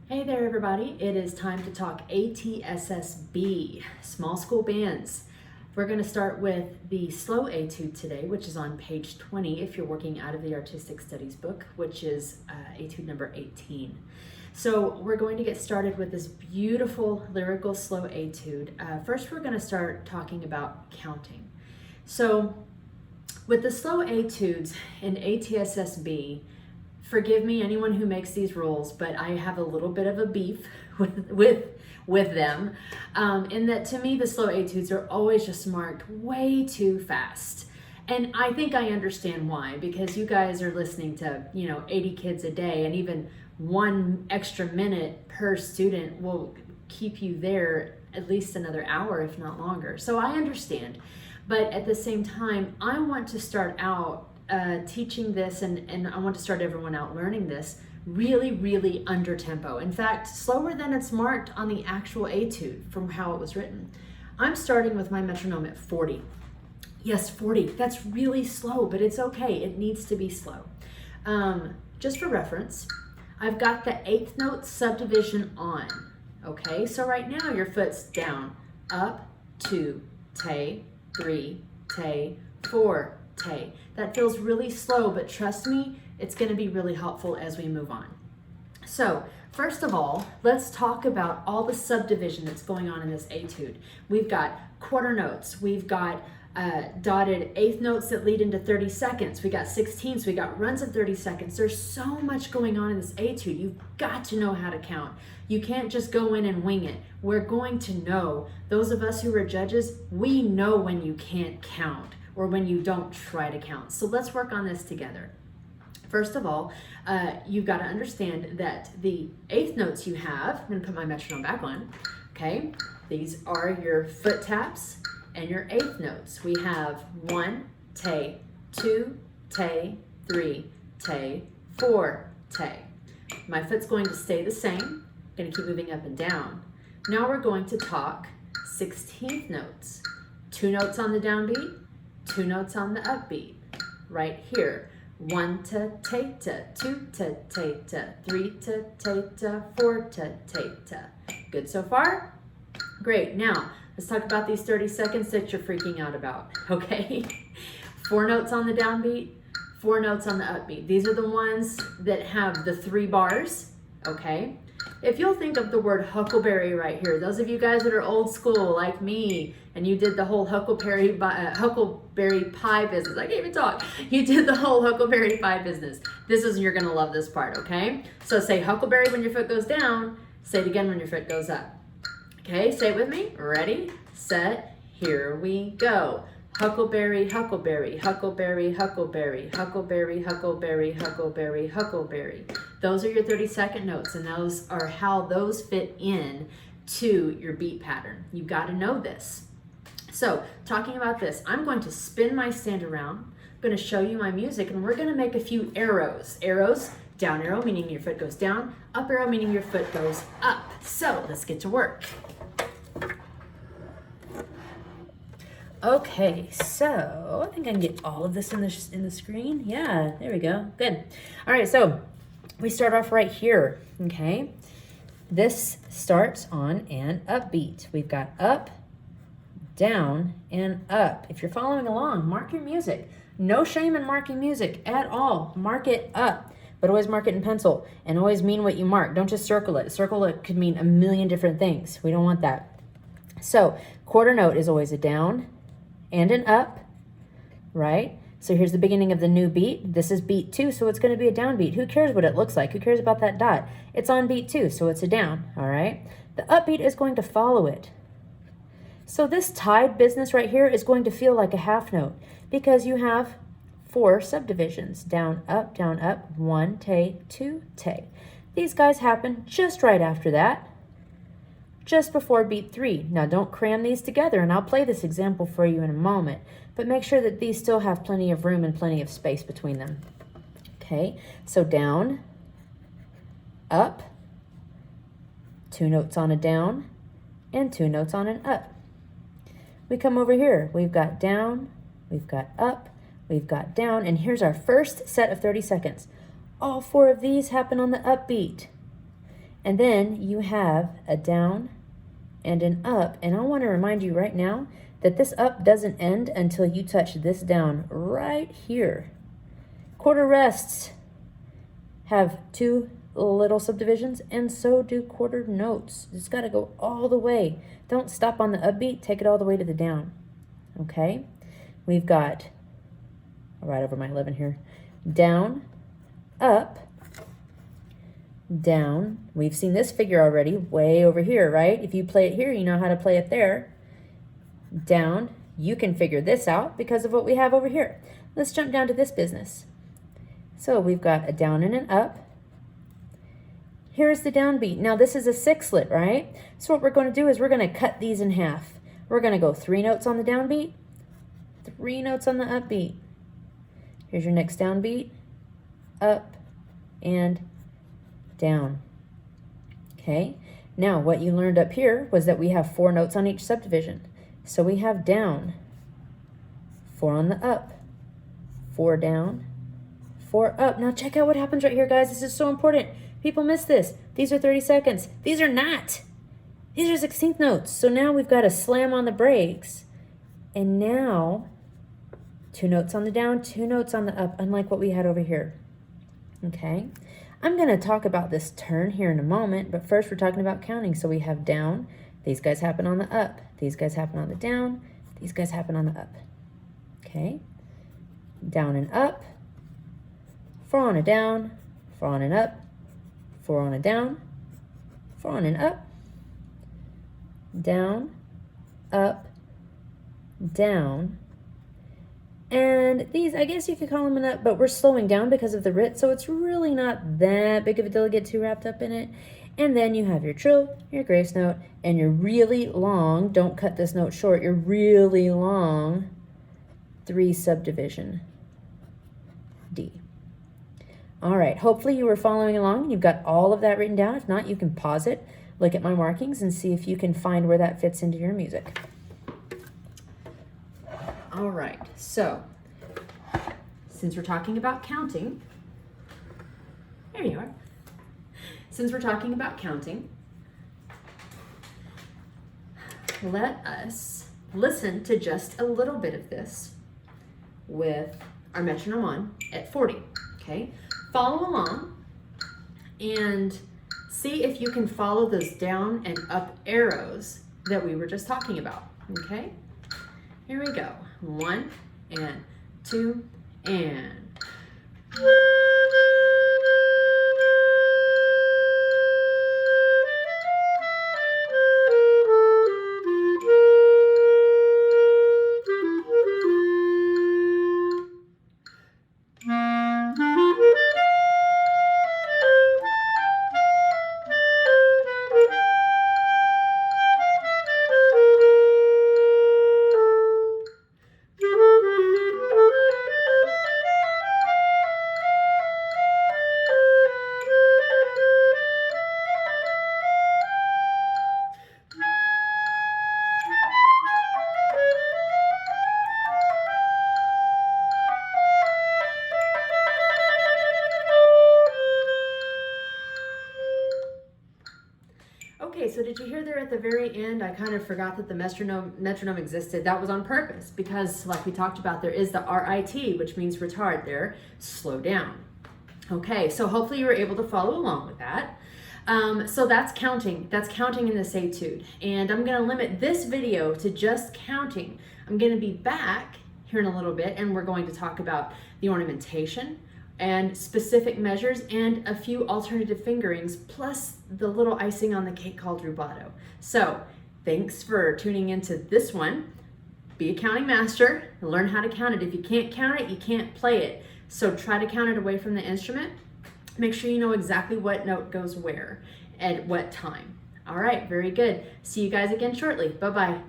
Hey there everybody, it is time to talk ATSSB, small school bands. We're going to start with the slow etude today, which is on page 20 if you're working out of the Artistic Studies book, which is etude number 18. So we're going to get started with this beautiful lyrical slow etude. First we're going to start talking about counting. So with the slow etudes in ATSSB, forgive me, anyone who makes these rules, but I have a little bit of a beef with them. In that, to me, the slow etudes are always just marked way too fast. And I think I understand why, because you guys are listening to, 80 kids a day, and even one extra minute per student will keep you there at least another hour, if not longer. So I understand. But at the same time, I want to start out teaching this, and I want to start everyone out learning this really under tempo. In fact, slower than it's marked on the actual etude from how it was written. I'm starting with my metronome at 40. Yes, 40. That's really slow, but it's okay. It needs to be slow. Just for reference, I've got the 8th note subdivision on. Okay, so right now your foot's down, up, 2, te, 3, te, 4, te. That feels really slow, but trust me, it's going to be really helpful as we move on. So first of all, let's talk about all the subdivision that's going on in this etude. We've got quarter notes, we've got dotted 8th notes that lead into 30 seconds, we got 16ths, we got runs of 30 seconds. There's so much going on in this etude. You've got to know how to count. You can't just go in and wing it. We're going to know. Those of us who are judges, we know when you can't count or when you don't try to count. So let's work on this together. First of all, you've got to understand that the 8th notes you have, I'm going to put my metronome back on, okay? These are your foot taps and your 8th notes. We have 1, te, 2, te, 3, te, 4, te. My foot's going to stay the same. I'm going to keep moving up and down. Now we're going to talk 16th notes. 2 notes on the downbeat, 2 notes on the upbeat. Right here. 1 ta ta ta, 2 ta ta ta, 3 ta ta ta, 4 ta ta ta. Good so far? Great. Now, let's talk about these 30 seconds that you're freaking out about, okay? 4 notes on the downbeat, 4 notes on the upbeat. These are the ones that have the 3 bars, okay? If you'll think of the word huckleberry right here, those of you guys that are old school like me, and you did the whole huckleberry pie business. I can't even talk. You did the whole huckleberry pie business. You're gonna love this part, okay? So say huckleberry when your foot goes down. Say it again when your foot goes up. Okay, say it with me. Ready, set, here we go. Huckleberry, huckleberry, huckleberry, huckleberry, huckleberry, huckleberry, huckleberry, huckleberry. Those are your 30-second notes, and those are how those fit in to your beat pattern. You've got to know this. So, talking about this, I'm going to spin my stand around. I'm going to show you my music, and we're going to make a few arrows. Arrows, down arrow, meaning your foot goes down. Up arrow, meaning your foot goes up. So, let's get to work. Okay, so I think I can get all of this in the screen. Yeah, there we go. Good. All right, so we start off right here, okay? This starts on an upbeat. We've got up, down, and up. If you're following along, mark your music. No shame in marking music at all. Mark it up, but always mark it in pencil and always mean what you mark. Don't just circle it. Circle it could mean a million different things. We don't want that. So quarter note is always a down and an up, right? So here's the beginning of the new beat. This is beat 2, so it's going to be a downbeat. Who cares what it looks like? Who cares about that dot? It's on beat 2, so it's a down, all right? The upbeat is going to follow it. So this tied business right here is going to feel like a half note because you have 4 subdivisions. Down, up, 1 te, 2 te. These guys happen just right after that, just before beat 3. Now don't cram these together, and I'll play this example for you in a moment, but make sure that these still have plenty of room and plenty of space between them. Okay, so down, up, 2 notes on a down, and 2 notes on an up. We come over here, we've got down, we've got up, we've got down, and here's our first set of 30 seconds. All 4 of these happen on the upbeat. And then you have a down and an up. And I want to remind you right now that this up doesn't end until you touch this down right here. Quarter rests have two little subdivisions, and so do quarter notes. It's got to go all the way. Don't stop on the upbeat, take it all the way to the down. Okay? We've got, right over my 11 here, down, up, down. We've seen this figure already, way over here, right? If you play it here, you know how to play it there. Down. You can figure this out because of what we have over here. Let's jump down to this business. So we've got a down and an up. Here's the downbeat. Now this is a sixlet, right? So what we're going to do is we're going to cut these in half. We're going to go 3 notes on the downbeat, 3 notes on the upbeat. Here's your next downbeat, up and down. Okay, now what you learned up here was that we have 4 notes on each subdivision. So we have down, 4 on the up, 4 down, 4 up. Now check out what happens right here, guys. This is so important. People miss this. These are 30 seconds. These are not. These are 16th notes. So now we've got to slam on the brakes. And now 2 notes on the down, 2 notes on the up, unlike what we had over here. Okay. I'm going to talk about this turn here in a moment, but first we're talking about counting. So we have down. These guys happen on the up. These guys happen on the down. These guys happen on the up. Okay. Down and up. 4 on a down. 4 on an up. 4 on a down. 4 on an up. Down. Up. Down. And these, I guess you could call them an up, but we're slowing down because of the writ, so it's really not that big of a deal to get too wrapped up in it. And then you have your trill, your grace note, and your really long, don't cut this note short, your really long 3 subdivision D. All right, hopefully you were following along and you've got all of that written down. If not, you can pause it, look at my markings, and see if you can find where that fits into your music. All right, so since we're talking about counting, there you are. Since we're talking about counting, let us listen to just a little bit of this with our metronome on at 40, okay? Follow along and see if you can follow those down and up arrows that we were just talking about, okay? Here we go. 1 and 2 and... Okay, so did you hear there at the very end, I kind of forgot that the metronome existed. That was on purpose because, like we talked about, there is the RIT, which means retard there, slow down. Okay, so hopefully you were able to follow along with that. So that's counting. That's counting in this etude. And I'm going to limit this video to just counting. I'm going to be back here in a little bit, and we're going to talk about the ornamentation and specific measures and a few alternative fingerings, plus the little icing on the cake called rubato. So thanks for tuning into this one. Be a counting master and learn how to count it. If you can't count it, you can't play it. So try to count it away from the instrument. Make sure you know exactly what note goes where at what time. All right, very good. See you guys again shortly. Bye-bye.